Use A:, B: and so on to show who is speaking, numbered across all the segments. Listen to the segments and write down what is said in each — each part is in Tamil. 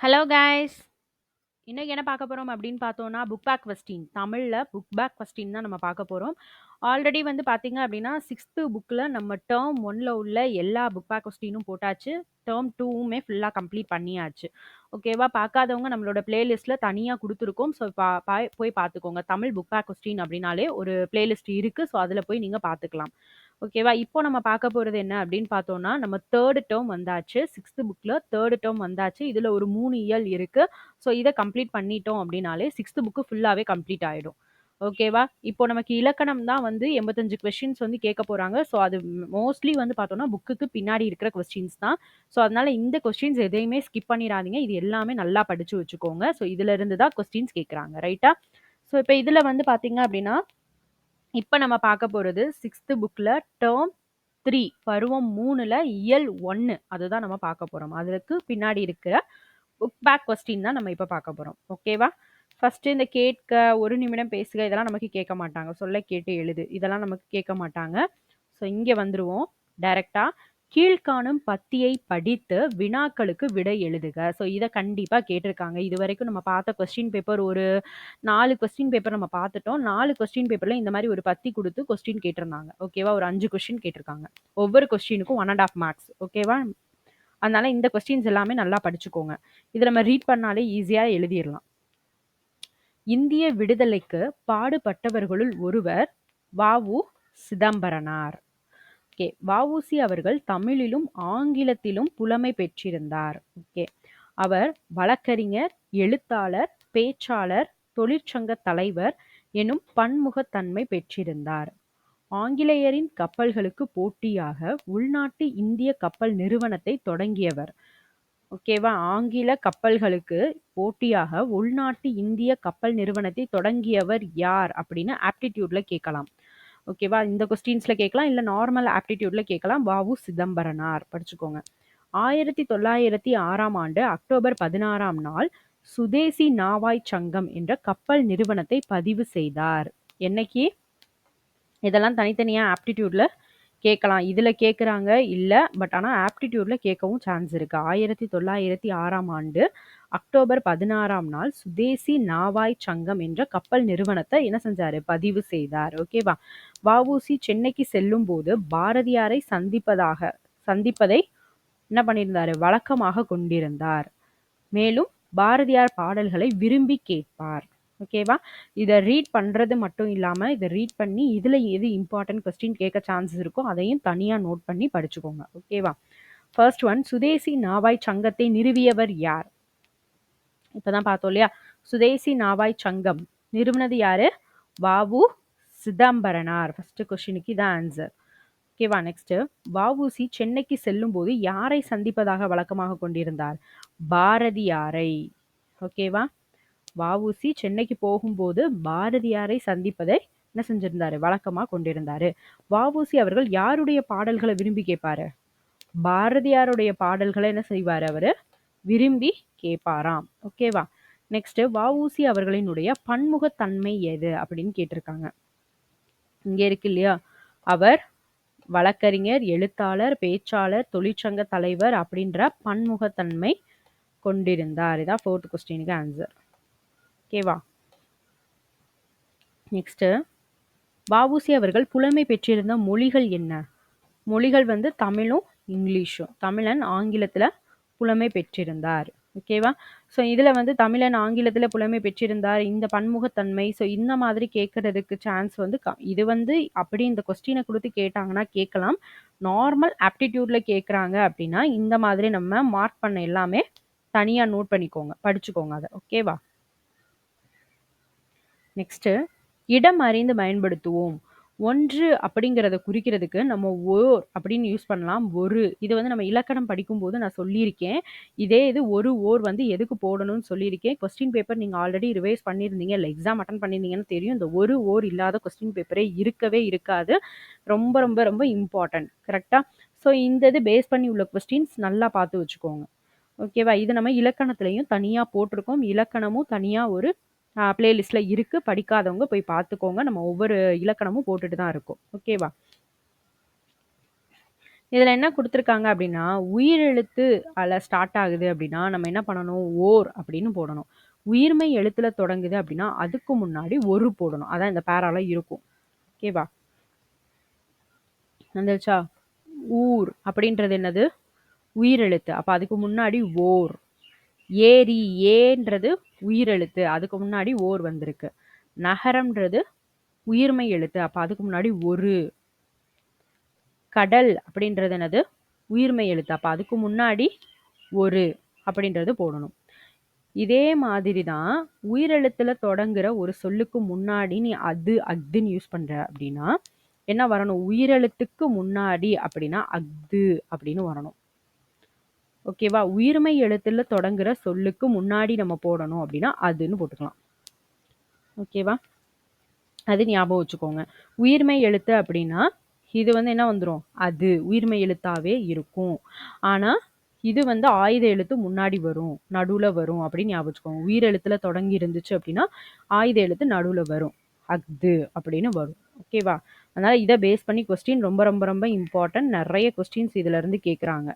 A: Hello guys! இன்னைக்கு என்ன பார்க்க போறோம் அப்படின்னு பார்த்தோம்னா, புக் பேக் கொஸ்டின். தமிழ்ல புக் பேக் கொஸ்டின் தான் நம்ம பார்க்க போறோம். ஆல்ரெடி வந்து பார்த்தீங்க அப்படின்னா, 6த் புக்ல நம்ம டெர்ம் 1ல உள்ள எல்லா புக் பேக் கொஸ்டினும் போட்டாச்சு. டெர்ம் 2வுமே ஃபுல்லா கம்ப்ளீட் பண்ணியாச்சு. ஓகேவா? பார்க்காதவங்க நம்மளோட பிளேலிஸ்ட்ல தனியா குடுத்துருக்கோம். ஸோ போய் பார்த்துக்கோங்க. தமிழ் புக் பேக் கொஸ்டின் அப்படின்னாலே ஒரு பிளேலிஸ்ட் இருக்கு. ஸோ அதில போய் நீங்க பார்த்துக்கலாம். ஓகேவா? இப்போ நம்ம பார்க்க போறது என்ன அப்படின்னு பார்த்தோம்னா, நம்ம 3 டெர்ம் வந்தாச்சு. 6த் புக்ல 3 டெர்ம் வந்தாச்சு. இதுல ஒரு 3 இயல் இருக்கு. ஸோ இத கம்ப்ளீட் பண்ணிட்டோம் அப்படின்னாலே 6த் புக் ஃபுல்லாவே கம்ப்ளீட் ஆயிடும். ஓகேவா? இப்போ நமக்கு இலக்கணம் தான் வந்து 85 கொஸ்டின்ஸ் வந்து கேட்க போறாங்க. ஸோ அது மோஸ்ட்லி வந்து பார்த்தோம்னா, புக்குக்கு பின்னாடி இருக்கிற கொஸ்டின்ஸ் தான். ஸோ அதனால இந்த கொஸ்டின்ஸ் எதையுமே ஸ்கிப் பண்ணிறாதீங்க. இது எல்லாமே நல்லா படிச்சு வச்சுக்கோங்க. ஸோ இதுல இருந்து தான் கொஸ்டின்ஸ் கேட்கறாங்க. ரைட்டா? ஸோ இப்ப இதுல வந்து பார்த்தீங்க அப்படின்னா, இப்ப நம்ம பார்க்க போறது 6த் புக்ல டெர்ம் 3 பருவம் 3ல இயல் 1 அதுதான் நம்ம பார்க்க போறோம். அதுக்கு பின்னாடி இருக்கிற புக் பேக் கொஸ்டின் தான் நம்ம இப்ப பார்க்க போறோம். ஓகேவா? ஃபர்ஸ்ட் இந்த கேட்க, 1 நிமிடம் பேசுக இதெல்லாம் நமக்கு கேட்க மாட்டாங்க. சொல்ல கேட்டு எழுது. இதெல்லாம் நமக்கு கேட்க மாட்டாங்க. ஸோ இங்க வந்துருவோம் டைரக்ட்டா. கீழ்காணும் பத்தியை படித்து வினாக்களுக்கு விடை எழுதுக. ஸோ இத கண்டிப்பா கேட்டிருக்காங்க. இதுவரைக்கும் நம்ம பார்த்த கொஸ்டின் பேப்பர் ஒரு 4 கொஸ்டின் பேப்பர் நம்ம பார்த்துட்டோம். 4 கொஸ்டின் பேப்பர்ல இந்த மாரி ஒரு பத்தி குடுத்து கொஸ்டின் கேட்டிருந்தாங்க. ஓகேவா? ஒரு 5 கொஸ்டின் கேட்டிருக்காங்க. ஒவ்வொரு கொஸ்டினுக்கும் 1 1/2 மார்க்ஸ். ஓகேவா? அதனால இந்த கொஸ்டின்ஸ் எல்லாமே நல்லா படிச்சுக்கோங்க. இத நம்ம ரீட் பண்ணாலே ஈஸியா எழுதிறலாம். இந்திய விடுதலைக்கு பாடுபட்டவர்களுள் ஒருவர் வ.உ. சிதம்பரனார். ஓகே. வ.உ.சி அவர்கள் தமிழிலும் ஆங்கிலத்திலும் புலமை பெற்றிருந்தார். ஓகே. அவர் வழக்கறிஞர், எழுத்தாளர், பேச்சாளர், தொழிற்சங்க தலைவர் எனும் பன்முகத்தன்மை பெற்றிருந்தார். ஆங்கிலேயரின் கப்பல்களுக்கு போட்டியாக உள்நாட்டு இந்திய கப்பல் நிறுவனத்தை தொடங்கியவர். ஓகேவா? ஆங்கில கப்பல்களுக்கு போட்டியாக உள்நாட்டு இந்திய கப்பல் நிறுவனத்தை தொடங்கியவர் யார் அப்படின்னு ஆப்டிடியூட்ல கேட்கலாம். ஓகேவா? இந்த கொஸ்டின்ஸ்ல கேட்கலாம். இல்ல நார்மல் ஆப்டிடியூட்ல கேட்கலாம். வ.உ. சிதம்பரனார் படிச்சுக்கோங்க. 1906ஆம் ஆண்டு அக்டோபர் 16ஆம் நாள் சுதேசி நாவாய் சங்கம் என்ற கப்பல் நிறுவனத்தை பதிவு செய்தார். என்னைக்கு? இதெல்லாம் தனித்தனியா ஆப்டிடியூட்ல கேட்கலாம். இதுல கேட்குறாங்க இல்ல. பட் ஆனா ஆப்டிடியூட்ல கேட்கவும் சான்ஸ் இருக்கு. 1906ஆம் ஆண்டு அக்டோபர் 16ஆம் நாள் சுதேசி நாவாய் சங்கம் என்ற கப்பல் நிறுவனத்தை என்ன செஞ்சாரு? பதிவு செய்தார். ஓகேவா? வ.உ.சி சென்னைக்கு செல்லும்போது பாரதியாரை சந்திப்பதை என்ன பண்ணியிருந்தாரு? வழக்கமாக கொண்டிருந்தார். மேலும் பாரதியார் பாடல்களை விரும்பி கேட்பார். ஓகேவா? இத ரீட் பண்றது மட்டும் இல்லாம, இத ரீட் பண்ணி இதுல எது இம்பார்ட்டன்ட் கொஸ்டின் கேட்க சான்சஸ் இருக்கோ அதையும் தனியா நோட் பண்ணி படிச்சுக்கோங்க. ஓகேவா? ஃபர்ஸ்ட் ஒன் சுதேசி நாவாய் சங்கத்தை நிறுவியவர் யார்? இப்பதான் பார்த்தோம் இல்லையா? சுதேசி நாவாய் சங்கம் நிறுவனது யாரு? வ.உ. சிதம்பரனார். ஃபர்ஸ்ட் கொஸ்டினுக்கு இதான் ஆன்சர். ஓகேவா? நெக்ஸ்ட் வ.உ.சி சென்னைக்கு செல்லும்போது யாரை சந்திப்பதாக வழக்கமாக கொண்டிருந்தார்? பாரதியாரை. ஓகேவா? வ.உ.சி சென்னைக்கு போகும்போது பாரதியாரை சந்திப்பதை என்ன செஞ்சிருந்தாரு? வழக்கமா கொண்டிருந்தாரு. வ.உ.சி அவர்கள் யாருடைய பாடல்களை விரும்பி கேட்பாரு? பாரதியாருடைய பாடல்களை என்ன செய்வாரு அவரு? விரும்பி கேட்பாராம். ஓகேவா? நெக்ஸ்ட் வ.உ.சி அவர்களினுடைய பன்முகத்தன்மை எது அப்படின்னு கேட்டிருக்காங்க. இங்க இருக்கு இல்லையா? அவர் வழக்கறிஞர், எழுத்தாளர், பேச்சாளர், தொழிற்சங்க தலைவர் அப்படின்ற பன்முகத்தன்மை கொண்டிருந்தார். இதான் 4th கொஸ்டினுக்கு ஆன்சர். ஓகேவா? நெக்ஸ்ட் வ.உ.சி அவர்கள் புலமை பெற்றிருந்த மொழிகள் என்ன? மொழிகள் வந்து தமிழும் இங்கிலீஷும். தமிழ் அண்ட் ஆங்கிலத்துல புலமை பெற்றிருந்தார். ஓகேவா? ஸோ இதுல வந்து தமிழ் அண்ட் ஆங்கிலத்துல புலமை பெற்றிருந்தார். இந்த பன்முகத்தன்மை ஸோ இந்த மாதிரி கேட்கறதுக்கு சான்ஸ் வந்து இது வந்து அப்படி இந்த கொஸ்டினை கொடுத்து கேட்டாங்கன்னா கேட்கலாம். நார்மல் ஆப்டிடியூட்ல கேட்குறாங்க அப்படின்னா இந்த மாதிரி நம்ம மார்க் பண்ண எல்லாமே தனியா நோட் பண்ணிக்கோங்க. படிச்சுக்கோங்க அதை. ஓகேவா? நெக்ஸ்ட் இடம் அறிந்து பயன்படுத்துவோம். ஒன்று அப்படிங்கிறத குறிக்கிறதுக்கு நம்ம ஓர் அப்படின்னு யூஸ் பண்ணலாம். ஒரு இது வந்து நம்ம இலக்கணம் படிக்கும்போது நான் சொல்லியிருக்கேன். இதே இது ஒரு ஓர் வந்து எதுக்கு போடணும்னு சொல்லியிருக்கேன். கொஸ்டின் பேப்பர் நீங்கள் ஆல்ரெடி ரிவைஸ் பண்ணியிருந்தீங்க இல்லை எக்ஸாம் அட்டன் பண்ணியிருந்தீங்கன்னு தெரியும். இந்த ஒரு ஓர் இல்லாத கொஸ்டின் பேப்பரே இருக்கவே இருக்காது. ரொம்ப ரொம்ப ரொம்ப இம்பார்ட்டன்ட். கரெக்டாக? ஸோ இந்த இது பேஸ் பண்ணி உள்ள கொஸ்டின்ஸ் நல்லா பார்த்து வச்சுக்கோங்க. ஓகேவா? இது நம்ம இலக்கணத்துலையும் தனியாக போட்டிருக்கோம். இலக்கணமும் தனியாக ஒரு பிளேலிஸ்ட்ல இருக்கு. படிக்காதவங்க போய் பார்த்துக்கோங்க. நம்ம ஒவ்வொரு இலக்கணமும் போட்டுட்டு தான் இருக்கோம். ஓகேவா? இதில் என்ன கொடுத்துருக்காங்க அப்படின்னா, உயிரெழுத்து அதில் ஸ்டார்ட் ஆகுது அப்படின்னா, நம்ம என்ன பண்ணணும்? ஓர் அப்படின்னு போடணும். உயிர்மெய் எழுத்துல தொடங்குது அப்படின்னா, அதுக்கு முன்னாடி ஒரு போடணும். அதான் இந்த பேரால இருக்கும். ஓகேவா? வந்துருச்சா? ஊர் அப்படின்றது என்னது? உயிரெழுத்து. அப்ப அதுக்கு முன்னாடி ஓர். ஏரி ஏன்றது உயிரெழுத்து. அதுக்கு முன்னாடி ஓர் வந்திருக்கு. நகரம்ன்றது உயிர்மெய் எழுத்து. அப்ப அதுக்கு முன்னாடி ஒரு. கடல் அப்படின்றது என்னது? உயிர்மெய் எழுத்து. அப்ப அதுக்கு முன்னாடி ஒரு அப்படின்றது போடணும். இதே மாதிரி தான் உயிரெழுத்துல தொடங்குற ஒரு சொல்லுக்கு முன்னாடி நீ அது, அஃதுன்னு யூஸ் பண்ற அப்படின்னா, என்ன வரணும்? உயிரெழுத்துக்கு முன்னாடி அப்படின்னா அஃது அப்படின்னு வரணும். ஓகேவா? உயிர்மெய் எழுத்துல தொடங்குற சொல்லுக்கு முன்னாடி நம்ம போடணும் அப்படின்னா அதுன்னு போட்டுக்கலாம். ஓகேவா? அது ஞாபகம் வச்சுக்கோங்க. உயிர்மெய் எழுத்து அப்படின்னா, இது வந்து என்ன வந்துரும்? அது உயிர்மெய் எழுத்தாவே இருக்கும். ஆனா, இது வந்து ஆயுத எழுத்து முன்னாடி வரும், நடுவுல வரும் அப்படின்னு ஞாபகம் வச்சுக்கோங்க. உயிர் எழுத்துல தொடங்கி இருந்துச்சு அப்படின்னா, ஆயுத எழுத்து நடுவுல வரும். அஃது அப்படின்னு வரும். ஓகேவா? அதனால இத பேஸ் பண்ணி கொஸ்டின் ரொம்ப ரொம்ப ரொம்ப இம்பார்ட்டன்ட். நெறைய கொஸ்டின்ஸ் இதுல இருந்து கேட்குறாங்க.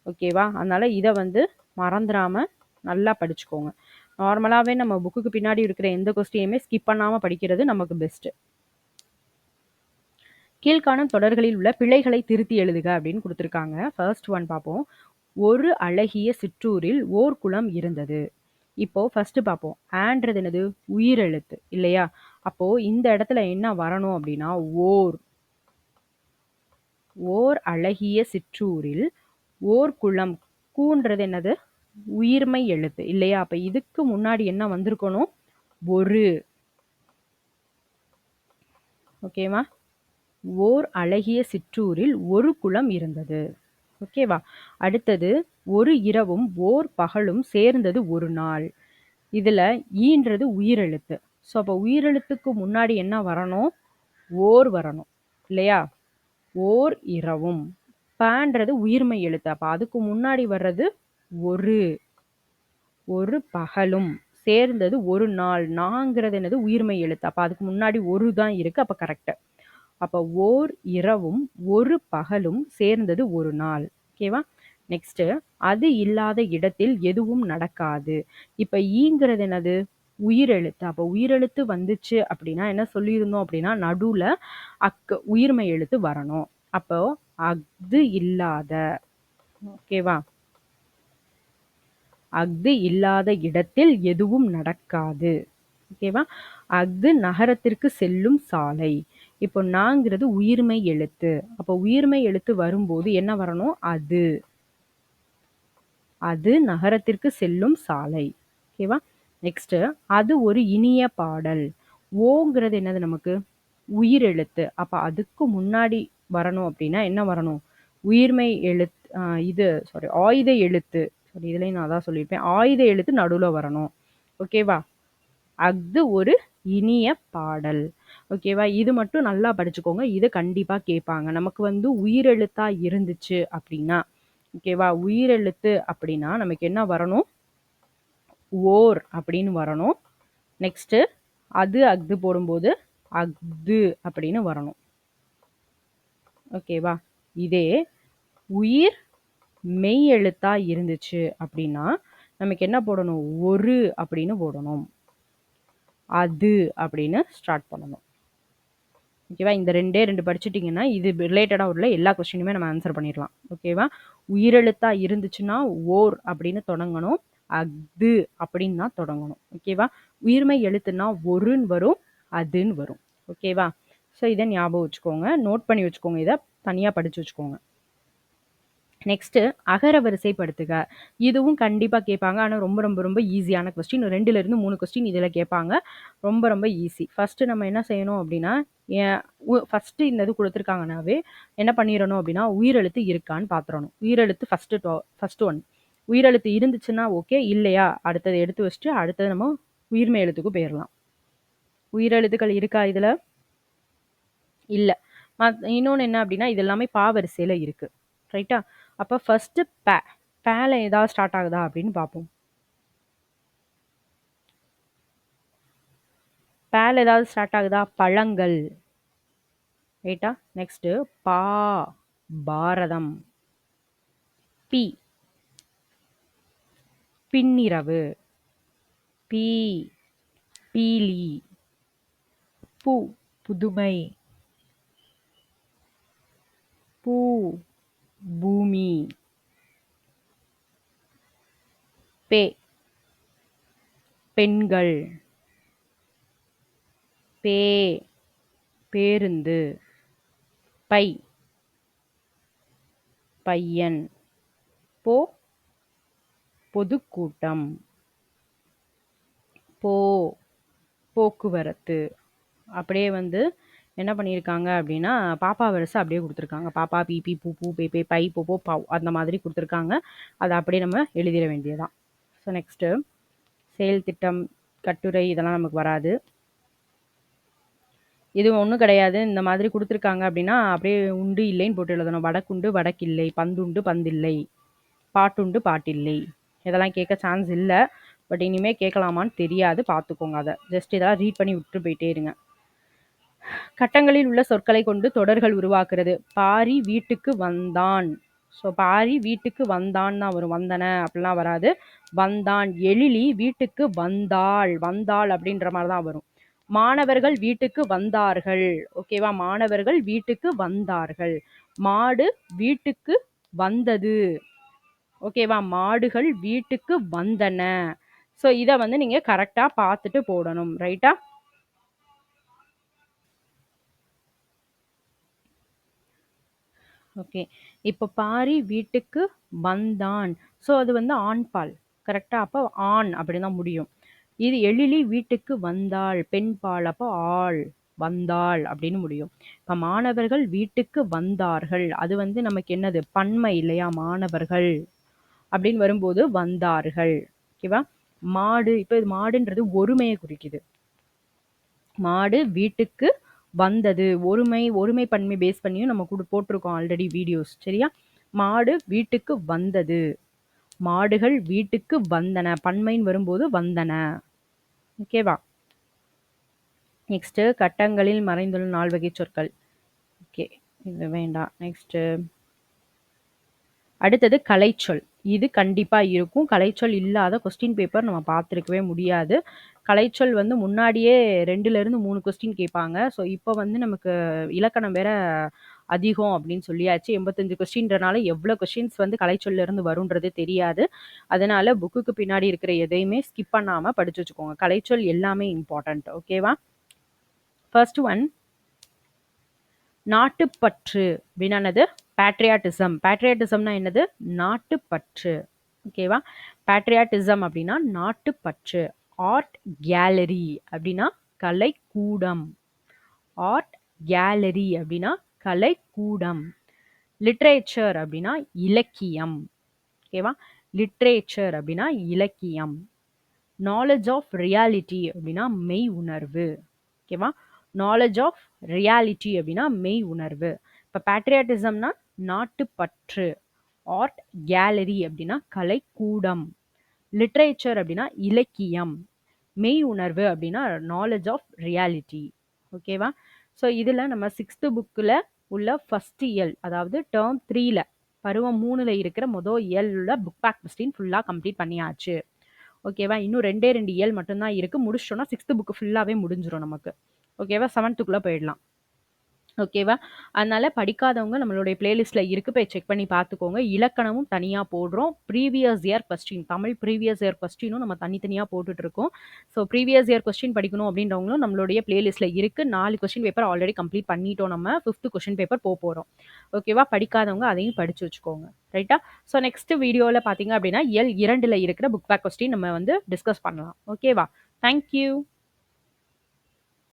A: ஓகேவா? அதனால இத வந்து மறந்துராம நல்லா படிச்சுக்கோங்க. நார்மலாவே நம்ம புக்குக்கு பின்னாடி இருக்கிற எந்த கொஸ்டினையுமே ஸ்கிப் பண்ணாம படிக்கிறது நமக்கு பெஸ்ட். கீழ்காணும் தொடர்களில் உள்ள பிழைகளை திருத்தி எழுதுக அப்படின்னு கொடுத்துருக்காங்க. ஃபர்ஸ்ட் ஒன் பார்ப்போம். ஒரு அழகிய சிற்றூரில் ஓர் குளம் இருந்தது. இப்போ ஃபர்ஸ்ட் பார்ப்போம். ஆன்றது என்னது? உயிரெழுத்து இல்லையா? அப்போ இந்த இடத்துல என்ன வரணும் அப்படின்னா ஓர். ஓர் அழகிய சிற்றூரில் ஓர் குளம். கூன்றது என்னது? உயிர்மெய் எழுத்து இல்லையா? அப்ப இதுக்கு முன்னாடி என்ன வந்திருக்கணும்? ஒரு. ஓகேவா? ஓர் அழகிய சிற்றூரில் ஒரு குளம் இருந்தது. ஓகேவா? அடுத்தது ஒரு இரவும் ஓர் பகலும் சேர்ந்தது ஒரு நாள். இதுல ஈன்றது உயிரெழுத்து. ஸோ அப்போ உயிரெழுத்துக்கு முன்னாடி என்ன வரணும்? ஓர் வரணும் இல்லையா? ஓர் இரவும். பன்றது உயிர்மெய் எழுத்து. அப்ப அதுக்கு முன்னாடி வர்றது ஒரு. ஒரு பகலும் சேர்ந்தது ஒரு நாள். நாங்கிறது என்னது? உயிர்மெய் எழுத்து. அப்ப அதுக்கு முன்னாடி ஒரு தான் இருக்கு. அப்ப கரெக்ட். அப்ப ஓர் இரவும் ஒரு பகலும் சேர்ந்தது ஒரு நாள். ஓகேவா? நெக்ஸ்ட் அது இல்லாத இடத்தில் எதுவும் நடக்காது. இப்ப ஈங்கிறது என்னது? உயிரெழுத்து. அப்ப உயிரெழுத்து வந்துச்சு அப்படின்னா என்ன சொல்லியிருந்தோம் அப்படின்னா நடுவுல உயிர்மெய் எழுத்து வரணும். அப்போ அஃது இல்லாத. ஓகேவா? அஃது இல்லாத இடத்தில் எதுவும் நடக்காது. ஓகேவா? அஃது நகரத்திற்கு செல்லும் சாலை. இப்போ நாங்கிறது உயிர்மெய் எழுத்து. அப்போ உயிர்மெய் எழுத்து வரும்போது என்ன வரணும்? அது. அது நகரத்திற்கு செல்லும் சாலை. ஓகேவா? நெக்ஸ்ட் அது ஒரு இனிய பாடல். ஓங்கிறது என்னது நமக்கு? உயிரெழுத்து. அப்ப அதுக்கு முன்னாடி வரணும் அப்படின்னா என்ன வரணும்? உயிர்மெய் எழுத்து. இது சாரி ஆயுத எழுத்து. சாரி இதுலயும் நான் அதான் சொல்லியிருப்பேன். ஆயுத எழுத்து நடுவுல வரணும். ஓகேவா? அஃது ஒரு இனிய பாடல். ஓகேவா? இது மட்டும் நல்லா படிச்சுக்கோங்க. இது கண்டிப்பா கேட்பாங்க. நமக்கு வந்து உயிரெழுத்தா இருந்துச்சு அப்படின்னா, ஓகேவா? உயிரெழுத்து அப்படின்னா நமக்கு என்ன வரணும்? ஓர் அப்படின்னு வரணும். நெக்ஸ்ட் அது அஃது போடும்போது அஃது அப்படின்னு வரணும். ஓகேவா? இதே உயிர் மெய் எழுத்தா இருந்துச்சு அப்படின்னா நமக்கு என்ன போடணும்? ஒரு அப்படின்னு போடணும். அது அப்படின்னு ஸ்டார்ட் பண்ணணும். ஓகேவா? இந்த ரெண்டே ரெண்டு படிச்சுட்டிங்கன்னா இது ரிலேட்டடாக உள்ள எல்லா கொஸ்டினுமே நம்ம ஆன்சர் பண்ணிடலாம். ஓகேவா? உயிரெழுத்தா இருந்துச்சுன்னா ஓர் அப்படின்னு தொடங்கணும். அஃது அப்படின்னு தான் தொடங்கணும். ஓகேவா? உயிர்மெய் எழுத்துனா ஒருன்னு வரும், அதுன்னு வரும். ஓகேவா? ஸோ இதை ஞாபகம் வச்சுக்கோங்க. நோட் பண்ணி வச்சுக்கோங்க. இதை தனியாக படித்து வச்சுக்கோங்க. நெக்ஸ்ட் அகர வரிசைப்படுத்துக. இதுவும் கண்டிப்பா கேட்பாங்க. ஆனா ரொம்ப ரொம்ப ரொம்ப ஈஸியான கொஸ்டின். 2ல இருந்து 3 கொஸ்டின் இதுல கேட்பாங்க. ரொம்ப ரொம்ப ஈஸி. ஃபர்ஸ்ட் நம்ம என்ன செய்யணும் அப்படின்னா, ஃபர்ஸ்ட் இந்த இது கொடுத்துருக்காங்கனாவே என்ன பண்ணிடணும் அப்படின்னா உயிரெழுத்து இருக்கான்னு பார்த்துடணும். உயிரெழுத்து ஃபர்ஸ்ட் ஒன். உயிரெழுத்து இருந்துச்சுன்னா ஓகே, இல்லையா அடுத்தது எடுத்து வச்சுட்டு அடுத்தது நம்ம உயிர்மெய் எழுத்துக்கு போயிடலாம். உயிரெழுத்துக்கள் இருக்கா இதுல? இல்ல. இன்னொன்னு என்ன அப்படின்னா இது எல்லாமே பா வரிசையில இருக்கு. ரைட்டா? அப்ப ஃபர்ஸ்ட் ப. பேல ஏதாவது ஸ்டார்ட் ஆகுதா அப்படின்னு பார்ப்போம். பேல ஏதாவது ஸ்டார்ட் ஆகுதா? பழங்கள். ரைட்டா? நெக்ஸ்ட் பா. பாரதம். பி பின்னிரவு. பீ பீலி. பு புதுமை. பூ பூமி. பே பெண்கள். பே பேருந்து. பை பையன். போ பொதுக்கூட்டம். போ போக்குவரத்து. அப்படியே வந்து என்ன பண்ணியிருக்காங்க அப்படின்னா, பாப்பா வரிசை அப்படியே குடுத்துருக்காங்க. பாப்பா, பீபி, பூ, பேபே, பை, பொபோ, பவ் அந்த மாதிரி குடுத்துருக்காங்க. அத அப்படியே நம்ம எழுதிற வேண்டியதுதான். ஸோ நெக்ஸ்ட்டு செயல் திட்டம், கட்டுரை இதெல்லாம் நமக்கு வராது. இது ஒண்ணும் கிடையாது. இந்த மாதிரி குடுத்துருக்காங்க அப்படின்னா, அப்படியே உண்டு, இல்லைன்னு போட்டு எழுதணும். வடக்குண்டு, வடக்கில்லை. பந்துண்டு, பந்தில்லை. பாட்டுண்டு, பாட்டில்லை. இதெல்லாம் கேட்க சான்ஸ் இல்ல. பட் இனிமே கேட்கலாமான்னு தெரியாது. பார்த்துக்கோங்க அத. ஜஸ்ட் இதெல்லாம் ரீட் பண்ணி விட்டுட்டு போயிட்டே இருங்க. கட்டங்களில் உள்ள சொற்களை கொண்டு தொடர்கள் உருவாக்குறது. பாரி வீட்டுக்கு வந்தான். ஸோ பாரி வீட்டுக்கு வந்தான் தான் வரும். வந்தன அப்படிலாம் வராது. வந்தான். எழிலி வீட்டுக்கு வந்தாள். வந்தாள் அப்படின்ற மாதிரி தான் வரும். மாணவர்கள் வீட்டுக்கு வந்தார்கள். ஓகேவா? மாணவர்கள் வீட்டுக்கு வந்தார்கள். மாடு வீட்டுக்கு வந்தது. ஓகேவா? மாடுகள் வீட்டுக்கு வந்தன. ஸோ இத வந்து நீங்க கரெக்ட்டா பார்த்துட்டு போடணும். ரைட்டா? ஓகே. இப்ப பாரி வீட்டுக்கு வந்தான். ஸோ அது வந்து ஆண் பால். கரெக்ட்டா? அப்ப ஆண் அப்படின்னு தான் முடியும். இது எழிலி வீட்டுக்கு வந்தாள். பெண் பால். அப்போ ஆள். வந்தாள் அப்படின்னு முடியும். இப்ப மாணவர்கள் வீட்டுக்கு வந்தார்கள். அது வந்து நமக்கு என்னது? பன்மை இல்லையா? மாணவர்கள் அப்படின்னு வரும்போது வந்தார்கள். ஓகேவா? மாடு இப்ப இது மாடுன்றது ஒருமைய குறிக்குது. மாடு வீட்டுக்கு வந்தது. ஒருமை பன்மை பேஸ் பண்ணியும் நம்ம போட்டிருக்கோம் ஆல்ரெடி வீடியோஸ். சரியா? மாடு வீட்டுக்கு வந்தது. மாடுகள் வீட்டுக்கு வந்தன. பன்மைன்னு வரும்போது வந்தன. ஓகேவா? நெக்ஸ்ட் கட்டங்களில் மறைந்துள்ள 4 வகை சொற்கள். ஓகே, இது வேண்டாம். நெக்ஸ்ட் அடுத்தது கலைச்சொல். இது கண்டிப்பா இருக்கும். கலைச்சொல் இல்லாத கொஸ்டின் பேப்பர் நம்ம பார்த்துருக்கவே முடியாது. கலைச்சொல் வந்து முன்னாடியே 2லேருந்து 3 கொஸ்டின் கேட்பாங்க. ஸோ இப்போ வந்து நமக்கு இலக்கணம் வேற அதிகம் அப்படின்னு சொல்லியாச்சு. 85 கொஸ்டின்றனால எவ்வளோ கொஸ்டின்ஸ் வந்து கலைச்சொல்ல இருந்து வரும்ன்றது தெரியாது. அதனால புக்குக்கு பின்னாடி இருக்கிற எதையுமே ஸ்கிப் பண்ணாம படிச்சு வச்சுக்கோங்க. கலைச்சொல் எல்லாமே இம்பார்ட்டன்ட். ஓகேவா? ஃபர்ஸ்ட் ஒன் நாட்டுப்பற்று அப்படின்னா என்னது? பேட்ரியாட்டிசம். பேட்ரியாட்டிசம்னா என்னது? நாட்டுப்பற்று. ஓகேவா? பேட்ரியாட்டிசம் அப்படின்னா நாட்டுப்பற்று. ஆர்ட் கேலரி அப்படின்னா கலைக்கூடம். ஆர்ட் கேலரி அப்படின்னா கலைக்கூடம். லிட்ரேச்சர் அப்படின்னா இலக்கியம். ஓகேவா? லிட்ரேச்சர் அப்படின்னா இலக்கியம். நாலேஜ் ஆஃப் ரியாலிட்டி அப்படின்னா மெய் உணர்வு. ஓகேவா? நாலேஜ் ஆஃப் ரியாலிட்டி அப்படின்னா மெய் உணர்வு. இப்போ பேட்ரியாட்டிசம்னா நாட்டுப்பற்று. ஆர்ட் கேலரி அப்படின்னா கலைக்கூடம். லிட்ரேச்சர் அப்படின்னா இலக்கியம். மெய் உணர்வு அப்படின்னா நாலேஜ் ஆஃப் ரியாலிட்டி. ஓகேவா? ஸோ இதில் நம்ம 6th புக்கில் உள்ள ஃபர்ஸ்ட் இயல், அதாவது டேர்ம் 3ல பருவம் 3ல இருக்கிற மொதல் இயல் உள்ள புக் பேக் கொஸ்டின் ஃபுல்லாக கம்ப்ளீட் பண்ணியாச்சு. ஓகேவா? இன்னும் 2 இயல் மட்டும்தான் இருக்கு. முடிச்சிட்டோம்னா 6th புக் ஃபுல்லாவே முடிஞ்சிரும் நமக்கு. ஓகேவா? 7th போயிடலாம். ஓகேவா? அதனால படிக்காதவங்க நம்மளுடைய பிளேலிஸ்ட்ல இருக்கு. போய் செக் பண்ணி பார்த்துக்கோங்க. இலக்கணமும் தனியா போடுறோம். Previous year question, Tamil previous year கொஸ்டினும் நம்ம தனித்தனியா போட்டுட்டு இருக்கோம். ஸோ ப்ரீவியஸ் இயர் கொஸ்டின் படிக்கணும் அப்படின்றவங்களும் நம்மளுடைய பிளேலிஸ்ட்ல இருக்கு. 4 கொஸ்டின் பேப்பர் ஆல்ரெடி கம்ப்ளீட் பண்ணிட்டோம் நம்ம. 5th கொஸ்டின் பேப்பர் போறோம். ஓகேவா? படிக்காதவங்க அதையும் படிச்சு வச்சுக்கோங்க. ரைட்டா? ஸோ நெக்ஸ்ட் வீடியோல பார்த்தீங்க அப்படின்னா இயல் 2ல இருக்கிற புக் பேக் கொஸ்டின் நம்ம வந்து டிஸ்கஸ் பண்ணலாம். ஓகேவா? Thank you.